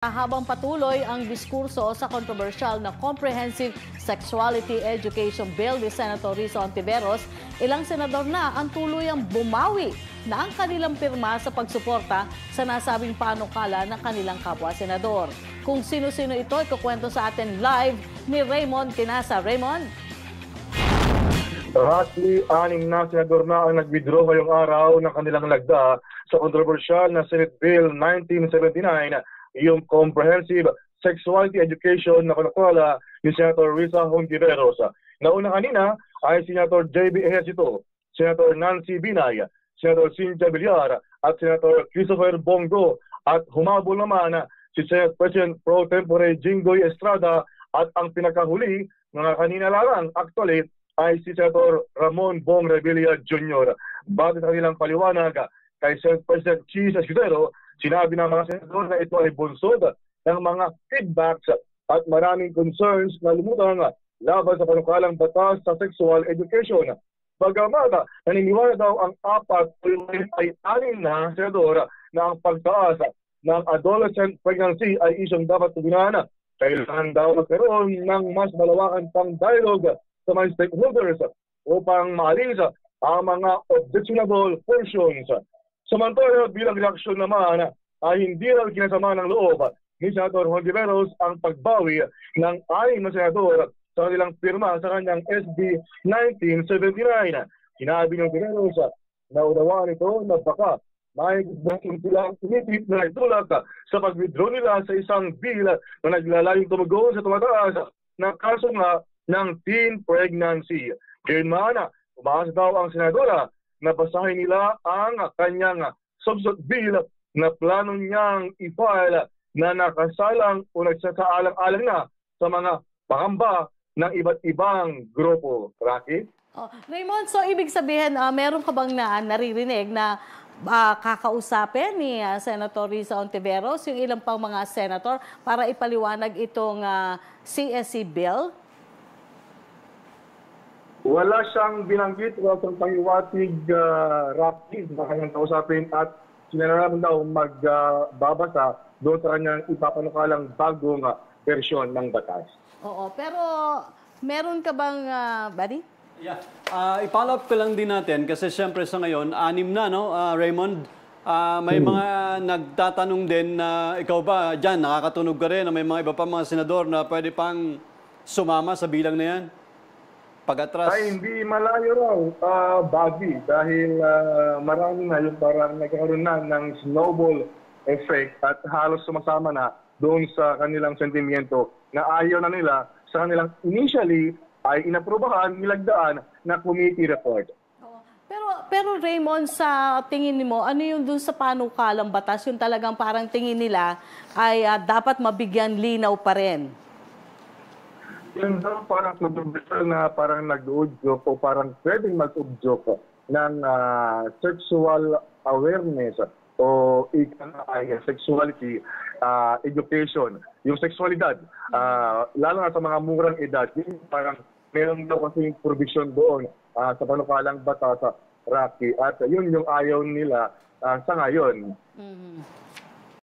Habang patuloy ang diskurso sa kontrobersyal na Comprehensive Sexuality Education Bill ni Senator Risa Hontiveros, ilang senador na ang tuluyang bumawi na ang kanilang pirma sa pagsuporta sa nasabing panukala ng kanilang kapwa-senador. Kung sino-sino ito, ikukwento sa atin live ni Raymond Tinasa. Raymond? Roughly, 6 na senador na ang nag-withdraw ngayong araw ng kanilang lagda sa kontrobersyal na Senate Bill 1979, yung Comprehensive Sexuality Education na kinukala ni Senator Risa Hontiveros. Nauna kanina ay Senator J.B. Ejercito, Senator Nancy Binay, Senator Cynthia Villar at Senator Christopher Bongo, at humabol naman si Senate President Pro Tempore Jinggoy Estrada, at ang pinakahuli mga kanina lang actually ay si Senator Ramon Bong Revilla Jr. Bakit sa kanilang paliwanag kay Senate President Cheese Escudero, sinabi ng mga senador na ito ay bunsod ng mga feedbacks at maraming concerns na lumutang laban sa panukalang batas sa sexual education. Bagamat naniniwala daw ang 4 ay 6 na senador na ang pagtaas ng adolescent pregnancy ay isyong dapat tugunan. Kailangan daw magkaroon ng mas malawakan pang dialogue sa mga stakeholders upang maalis ang mga objectionable portions. Samantala, bilang reaksyon naman ay hindi raw kinasama ng loob ni Senator Hontiveros ang pagbawi ng 6 na senador sa kanilang pirma sa kanyang SB 1979. Sinabi ng Hontiveros na unawaan ito na baka may gusto silang initip na itulak sa pag-withdraw nila sa isang bill na naglalayong tumugon sa tumataas ng kaso nga ng teen pregnancy. Gayunman, umaasa daw ang senadora na basahin nila ang kanyang substitute bill na plano niyang i-file na nakasalang o nagsasaalang-alang na sa mga pangamba ng iba't ibang grupo. Rocky? Raymond, so ibig sabihin, meron ka bang naririnig na kakausapin ni Senator Risa Hontiveros yung ilang pang mga senator para ipaliwanag itong CSC bill? Wala siyang binanggit, wala siyang panghiwatig, Rocky, na kanyang kausapin, at sinalaman daw magbabasa doon sa kanyang ipapanukalang bagong versyon ng batas. Oo, pero meron ka bang, buddy? Yeah. I-follow up ko lang din natin kasi siyempre sa ngayon, 6 na, no, Raymond? May mga nagtatanong din na ikaw ba dyan, nakakatunog ka rin na may mga iba pa mga senador na pwede pang sumama sa bilang na yan? Pag-atras? Ay, hindi malayo raw, Bobby, dahil marami na yung parang nagkaroon na ng snowball effect at halos sumasama na doon sa kanilang sentimiento na ayaw na nila sa kanilang initially ay inaprubahan, nilagdaan na committee report. Pero Raymond, sa tingin mo, ano yung doon sa panukalang batas, yung talagang parang tingin nila ay dapat mabigyan linaw pa rin? Yun daw parang kontrobersyal na parang nag-udyok o parang pwedeng mag-udyok ng sexual awareness o sexuality education. Yung sexualidad, lalo na sa mga murang edad, parang meron daw kasi provision doon sa panukalang batas sa Rocky. At yun yung ayaw nila sa ngayon.